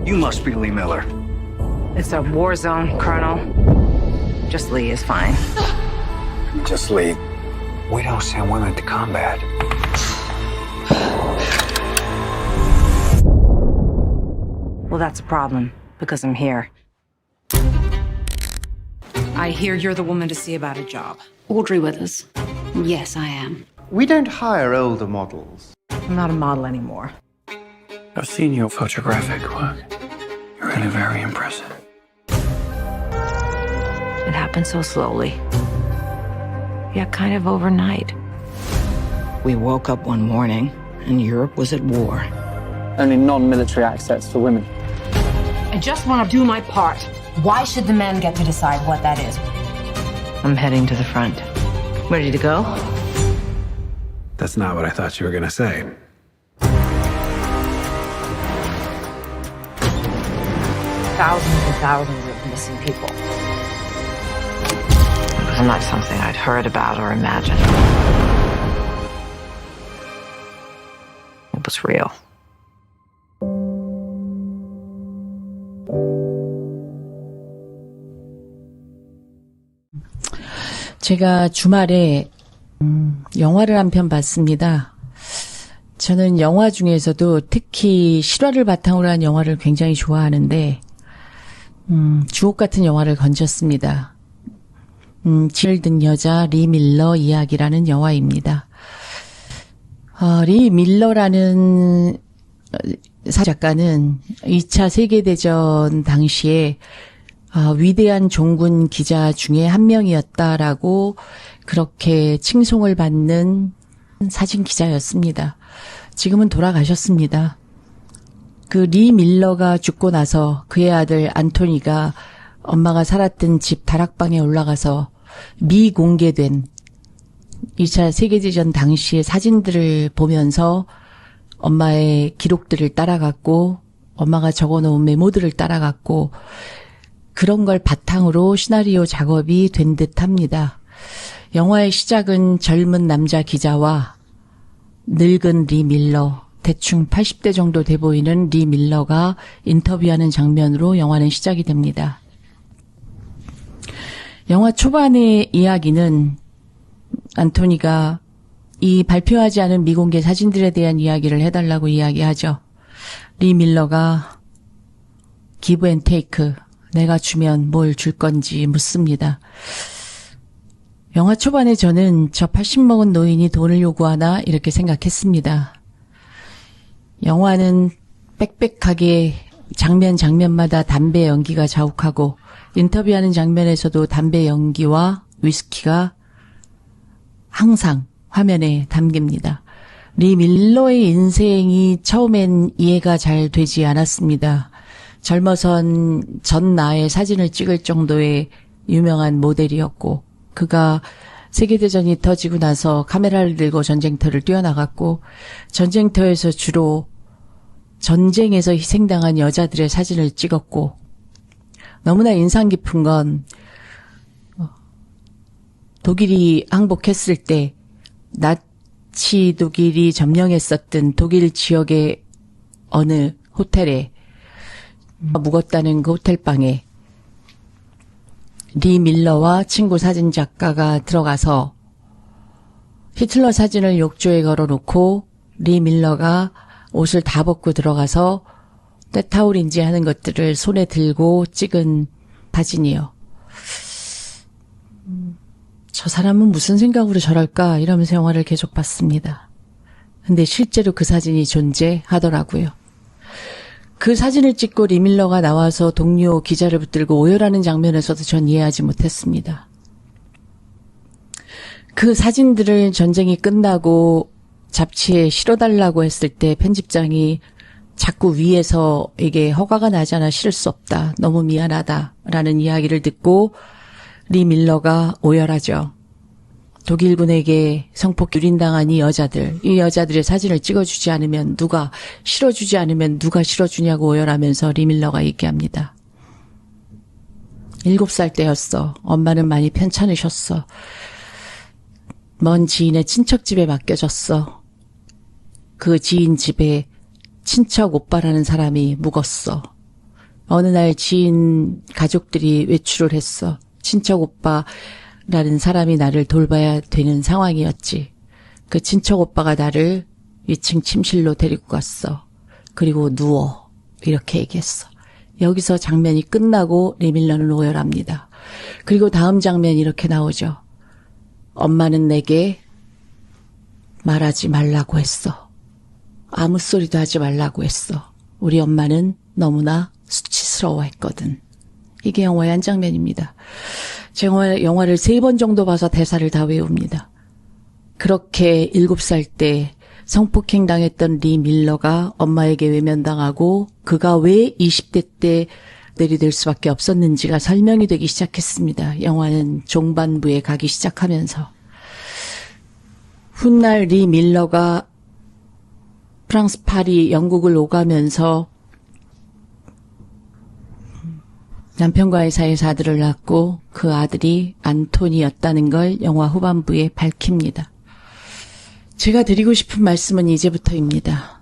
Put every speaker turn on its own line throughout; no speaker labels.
You must be Lee Miller.
It's a war zone, Colonel. Just Lee is fine.
Just Lee. We don't send women to combat.
Well, that's a problem, because I'm here.
I hear you're the woman to see about a job.
Audrey Withers. Yes, I am.
We don't hire older models.
I'm not a model anymore.
I've seen your photographic work. You're really very impressive.
It happened so slowly. Yeah, kind of overnight. We woke up one morning, and Europe was at war.
Only non-military access for women.
I just want to do my part. Why should the men get to decide what that is? I'm heading to the front. Ready to go?
That's not what I thought you were gonna say.
Thousands and thousands of missing people. It was not something I'd heard about or imagined. It was real.
제가 주말에 영화를 한 편 봤습니다. 저는 영화 중에서도 특히 실화를 바탕으로 한 영화를 굉장히 좋아하는데 주옥 같은 영화를 건졌습니다. 지를 든 여자 리 밀러 이야기라는 영화입니다. 리 밀러라는 작가는 2차 세계대전 당시에 위대한 종군 기자 중에 한 명이었다라고 그렇게 칭송을 받는 사진 기자였습니다. 지금은 돌아가셨습니다. 그 리 밀러가 죽고 나서 그의 아들 안토니가 엄마가 살았던 집 다락방에 올라가서 미공개된 2차 세계대전 당시의 사진들을 보면서 엄마의 기록들을 따라갔고 엄마가 적어놓은 메모들을 따라갔고 그런 걸 바탕으로 시나리오 작업이 된 듯합니다. 영화의 시작은 젊은 남자 기자와 늙은 리 밀러, 대충 80대 정도 돼 보이는 리 밀러가 인터뷰하는 장면으로 영화는 시작이 됩니다. 영화 초반의 이야기는 안토니가 이 발표하지 않은 미공개 사진들에 대한 이야기를 해달라고 이야기하죠. 리 밀러가 기브 앤 테이크, 내가 주면 뭘 줄 건지 묻습니다. 영화 초반에 저는 저 80 먹은 노인이 돈을 요구하나 이렇게 생각했습니다. 영화는 빽빽하게 장면마다 담배 연기가 자욱하고 인터뷰하는 장면에서도 담배 연기와 위스키가 항상 화면에 담깁니다. 리 밀러의 인생이 처음엔 이해가 잘 되지 않았습니다. 젊어선 전 나의 사진을 찍을 정도의 유명한 모델이었고 그가 세계대전이 터지고 나서 카메라를 들고 전쟁터를 뛰어나갔고 전쟁터에서 주로 전쟁에서 희생당한 여자들의 사진을 찍었고 너무나 인상 깊은 건 독일이 항복했을 때 나치 독일이 점령했었던 독일 지역의 어느 호텔에 묵었다는 그 호텔방에 리 밀러와 친구 사진작가가 들어가서 히틀러 사진을 욕조에 걸어놓고 리 밀러가 옷을 다 벗고 들어가서 때타올인지 하는 것들을 손에 들고 찍은 사진이요. 저 사람은 무슨 생각으로 저럴까 이러면서 영화를 계속 봤습니다. 근데 실제로 그 사진이 존재하더라고요. 그 사진을 찍고 리 밀러가 나와서 동료 기자를 붙들고 오열하는 장면에서도 전 이해하지 못했습니다. 그 사진들을 전쟁이 끝나고 잡지에 실어달라고 했을 때 편집장이 자꾸 위에서 이게 허가가 나잖아 실을 수 없다. 너무 미안하다라는 이야기를 듣고 리 밀러가 오열하죠. 독일군에게 성폭 유린당한 이 여자들의 사진을 찍어주지 않으면 실어주지 않으면 누가 실어주냐고 오열하면서 리 밀러가 얘기합니다. 7살 때였어. 엄마는 많이 편찮으셨어. 먼 지인의 친척 집에 맡겨졌어. 그 지인 집에 친척 오빠라는 사람이 묵었어. 어느 날 지인 가족들이 외출을 했어. 친척 오빠라는 사람이 나를 돌봐야 되는 상황이었지. 그 친척 오빠가 나를 2층 침실로 데리고 갔어. 그리고 누워. 이렇게 얘기했어. 여기서 장면이 끝나고 리 밀러는 오열합니다. 그리고 다음 장면이 이렇게 나오죠. 엄마는 내게 말하지 말라고 했어. 아무 소리도 하지 말라고 했어. 우리 엄마는 너무나 수치스러워했거든. 이게 영화의 한 장면입니다. 제가 영화를 3번 정도 봐서 대사를 다 외웁니다. 그렇게 7살 때 성폭행 당했던 리 밀러가 엄마에게 외면당하고 그가 왜 20대 때 내리될 수밖에 없었는지가 설명이 되기 시작했습니다. 영화는 종반부에 가기 시작하면서. 훗날 리 밀러가 프랑스 파리 영국을 오가면서 남편과의 사이에서 아들을 낳고 그 아들이 안토니였다는 걸 영화 후반부에 밝힙니다. 제가 드리고 싶은 말씀은 이제부터입니다.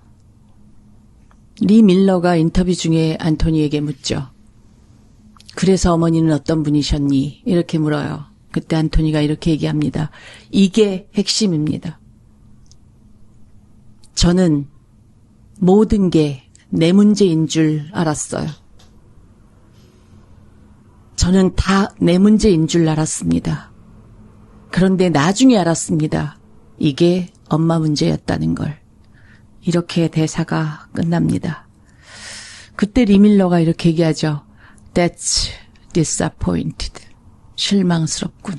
리 밀러가 인터뷰 중에 안토니에게 묻죠. 그래서 어머니는 어떤 분이셨니? 이렇게 물어요. 그때 안토니가 이렇게 얘기합니다. 이게 핵심입니다. 저는 모든 게 내 문제인 줄 알았어요. 저는 다 내 문제인 줄 알았습니다. 그런데 나중에 알았습니다. 이게 엄마 문제였다는 걸. 이렇게 대사가 끝납니다. 그때 리 밀러가 이렇게 얘기하죠. That's disappointed. 실망스럽군.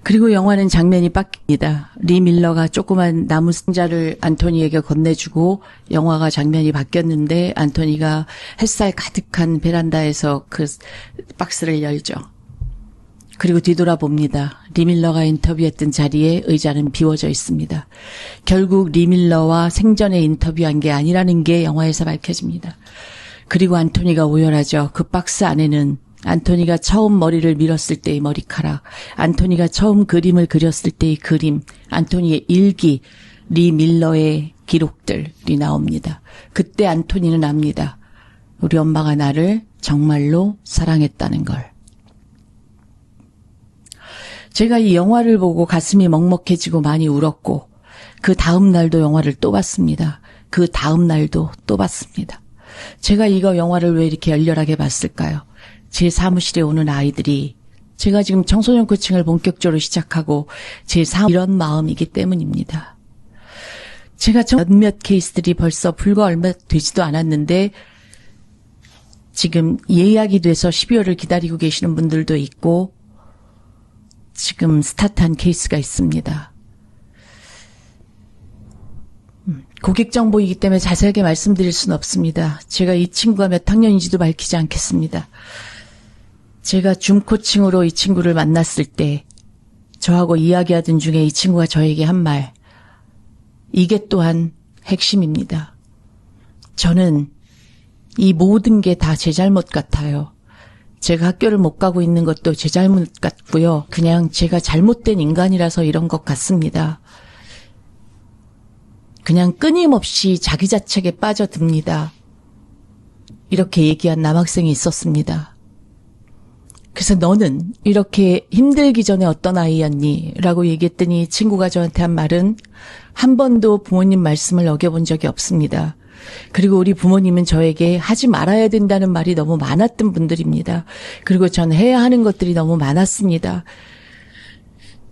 그리고 영화는 장면이 바뀝니다. 리 밀러가 조그만 나무 상자를 안토니에게 건네주고 영화가 장면이 바뀌었는데 안토니가 햇살 가득한 베란다에서 그 박스를 열죠. 그리고 뒤돌아봅니다. 리 밀러가 인터뷰했던 자리에 의자는 비워져 있습니다. 결국 리 밀러와 생전에 인터뷰한 게 아니라는 게 영화에서 밝혀집니다. 그리고 안토니가 오열하죠. 그 박스 안에는 안토니가 처음 머리를 밀었을 때의 머리카락, 안토니가 처음 그림을 그렸을 때의 그림, 안토니의 일기, 리 밀러의 기록들이 나옵니다. 그때 안토니는 압니다. 우리 엄마가 나를 정말로 사랑했다는 걸. 제가 이 영화를 보고 가슴이 먹먹해지고 많이 울었고 그 다음 날도 영화를 또 봤습니다. 그 다음 날도 또 봤습니다. 제가 이거 영화를 왜 이렇게 열렬하게 봤을까요? 제 사무실에 오는 아이들이 제가 지금 청소년 코칭을 본격적으로 시작하고 이런 마음이기 때문입니다. 제가 몇몇 케이스들이 벌써 불과 얼마 되지도 않았는데 지금 예약이 돼서 12월을 기다리고 계시는 분들도 있고 지금 스타트한 케이스가 있습니다. 고객 정보이기 때문에 자세하게 말씀드릴 수는 없습니다. 제가 이 친구가 몇 학년인지도 밝히지 않겠습니다. 제가 줌 코칭으로 이 친구를 만났을 때 저하고 이야기하던 중에 이 친구가 저에게 한 말, 이게 또한 핵심입니다. 저는 이 모든 게 다 제 잘못 같아요. 제가 학교를 못 가고 있는 것도 제 잘못 같고요. 그냥 제가 잘못된 인간이라서 이런 것 같습니다. 그냥 끊임없이 자기 자책에 빠져듭니다. 이렇게 얘기한 남학생이 있었습니다. 그래서 너는 이렇게 힘들기 전에 어떤 아이였니? 라고 얘기했더니 친구가 저한테 한 말은 한 번도 부모님 말씀을 어겨본 적이 없습니다. 그리고 우리 부모님은 저에게 하지 말아야 된다는 말이 너무 많았던 분들입니다. 그리고 전 해야 하는 것들이 너무 많았습니다.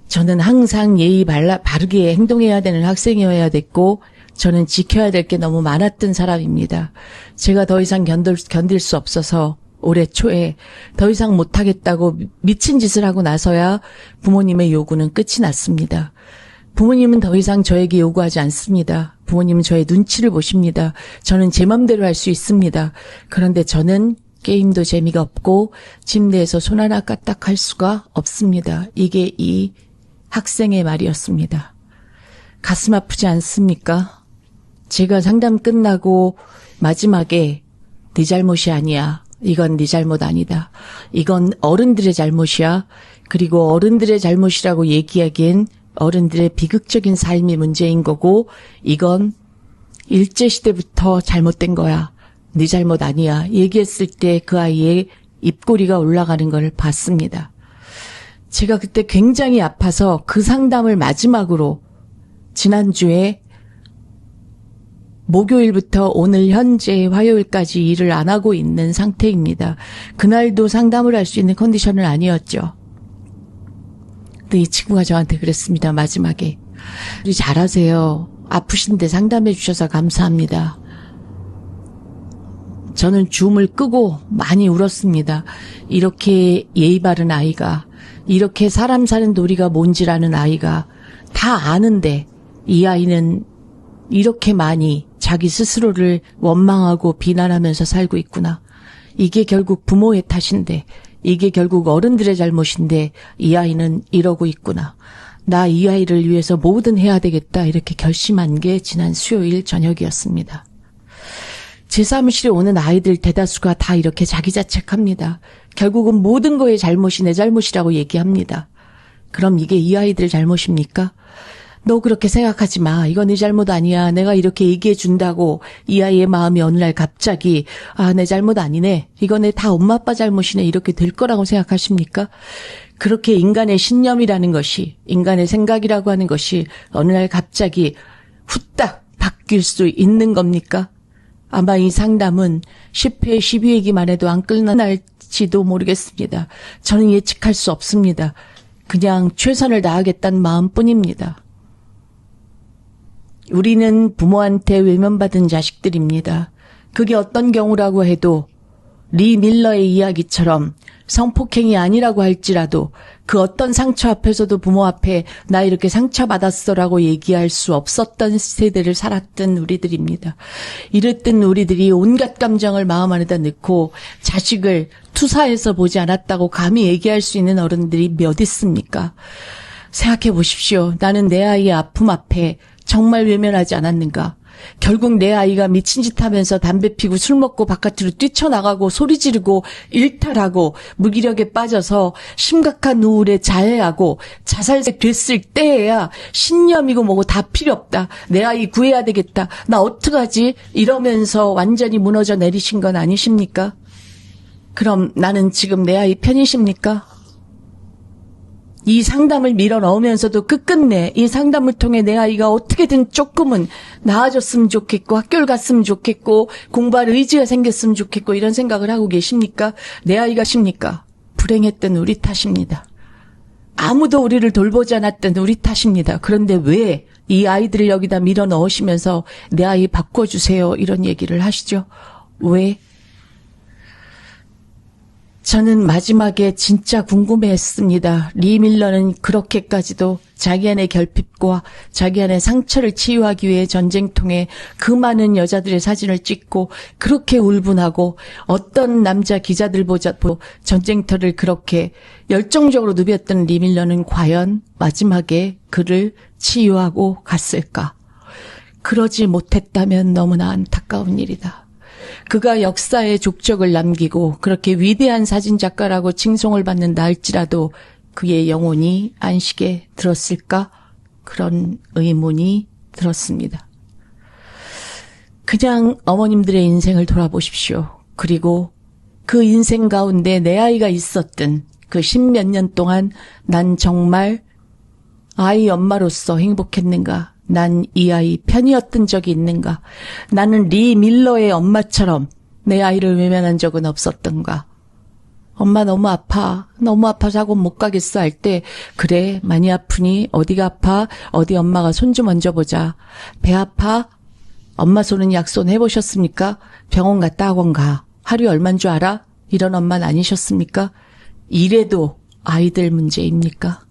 저는 항상 예의 바르게 행동해야 되는 학생이어야 됐고 저는 지켜야 될 게 너무 많았던 사람입니다. 제가 더 이상 견딜 수 없어서 올해 초에 더 이상 못하겠다고 미친 짓을 하고 나서야 부모님의 요구는 끝이 났습니다. 부모님은 더 이상 저에게 요구하지 않습니다. 부모님은 저의 눈치를 보십니다. 저는 제 맘대로 할 수 있습니다. 그런데 저는 게임도 재미가 없고 침대에서 손 하나 까딱 할 수가 없습니다. 이게 이 학생의 말이었습니다. 가슴 아프지 않습니까? 제가 상담 끝나고 마지막에 네 잘못이 아니야. 이건 네 잘못 아니다. 이건 어른들의 잘못이야. 그리고 어른들의 잘못이라고 얘기하기엔 어른들의 비극적인 삶이 문제인 거고 이건 일제시대부터 잘못된 거야. 네 잘못 아니야. 얘기했을 때 그 아이의 입꼬리가 올라가는 걸 봤습니다. 제가 그때 굉장히 아파서 그 상담을 마지막으로 지난주에 목요일부터 오늘 현재 화요일까지 일을 안 하고 있는 상태입니다. 그날도 상담을 할 수 있는 컨디션은 아니었죠. 근데 이 친구가 저한테 그랬습니다. 마지막에. 우리 잘하세요. 아프신데 상담해 주셔서 감사합니다. 저는 줌을 끄고 많이 울었습니다. 이렇게 예의 바른 아이가, 이렇게 사람 사는 도리가 뭔지라는 아이가 다 아는데 이 아이는 이렇게 많이 자기 스스로를 원망하고 비난하면서 살고 있구나. 이게 결국 부모의 탓인데, 이게 결국 어른들의 잘못인데 이 아이는 이러고 있구나. 나 이 아이를 위해서 뭐든 해야 되겠다 이렇게 결심한 게 지난 수요일 저녁이었습니다. 제 사무실에 오는 아이들 대다수가 다 이렇게 자기 자책합니다. 결국은 모든 거의 잘못이 내 잘못이라고 얘기합니다. 그럼 이게 이 아이들 잘못입니까? 너 그렇게 생각하지 마. 이건 네 잘못 아니야. 내가 이렇게 얘기해 준다고 이 아이의 마음이 어느 날 갑자기 내 잘못 아니네. 이거는 다 엄마 아빠 잘못이네. 이렇게 될 거라고 생각하십니까? 그렇게 인간의 신념이라는 것이, 인간의 생각이라고 하는 것이 어느 날 갑자기 후딱 바뀔 수 있는 겁니까? 아마 이 상담은 10회, 12회기만 해도 안 끝날지도 모르겠습니다. 저는 예측할 수 없습니다. 그냥 최선을 다하겠다는 마음뿐입니다. 우리는 부모한테 외면받은 자식들입니다. 그게 어떤 경우라고 해도 리 밀러의 이야기처럼 성폭행이 아니라고 할지라도 그 어떤 상처 앞에서도 부모 앞에 나 이렇게 상처받았어라고 얘기할 수 없었던 세대를 살았던 우리들입니다. 이랬던 우리들이 온갖 감정을 마음 안에다 넣고 자식을 투사해서 보지 않았다고 감히 얘기할 수 있는 어른들이 몇 있습니까? 생각해 보십시오. 나는 내 아이의 아픔 앞에 정말 외면하지 않았는가? 결국 내 아이가 미친 짓 하면서 담배 피고 술 먹고 바깥으로 뛰쳐나가고 소리 지르고 일탈하고 무기력에 빠져서 심각한 우울에 자해하고 자살색 됐을 때에야 신념이고 뭐고 다 필요 없다. 내 아이 구해야 되겠다. 나 어떡하지? 이러면서 완전히 무너져 내리신 건 아니십니까? 그럼 나는 지금 내 아이 편이십니까? 이 상담을 밀어 넣으면서도 끝끝내 이 상담을 통해 내 아이가 어떻게든 조금은 나아졌으면 좋겠고 학교를 갔으면 좋겠고 공부할 의지가 생겼으면 좋겠고 이런 생각을 하고 계십니까? 내 아이가 십니까? 불행했던 우리 탓입니다. 아무도 우리를 돌보지 않았던 우리 탓입니다. 그런데 왜 이 아이들을 여기다 밀어 넣으시면서 내 아이 바꿔주세요 이런 얘기를 하시죠? 왜? 저는 마지막에 진짜 궁금해했습니다. 리 밀러는 그렇게까지도 자기 안의 결핍과 자기 안의 상처를 치유하기 위해 전쟁통에 그 많은 여자들의 사진을 찍고 그렇게 울분하고 어떤 남자 기자들보다 전쟁터를 그렇게 열정적으로 누볐던 리 밀러는 과연 마지막에 그를 치유하고 갔을까? 그러지 못했다면 너무나 안타까운 일이다. 그가 역사의 족적을 남기고 그렇게 위대한 사진작가라고 칭송을 받는다 할지라도 그의 영혼이 안식에 들었을까? 그런 의문이 들었습니다. 그냥 어머님들의 인생을 돌아보십시오. 그리고 그 인생 가운데 내 아이가 있었던 그 10몇 년 동안 난 정말 아이 엄마로서 행복했는가? 난 이 아이 편이었던 적이 있는가? 나는 리 밀러의 엄마처럼 내 아이를 외면한 적은 없었던가? 엄마 너무 아파. 너무 아파서 학원 못 가겠어 할 때 그래 많이 아프니 어디가 아파? 어디 엄마가 손 좀 얹어보자. 배 아파? 엄마 손은 약손 해보셨습니까? 병원 갔다 학원 가. 하루에 얼만 줄 알아? 이런 엄마는 아니셨습니까? 이래도 아이들 문제입니까?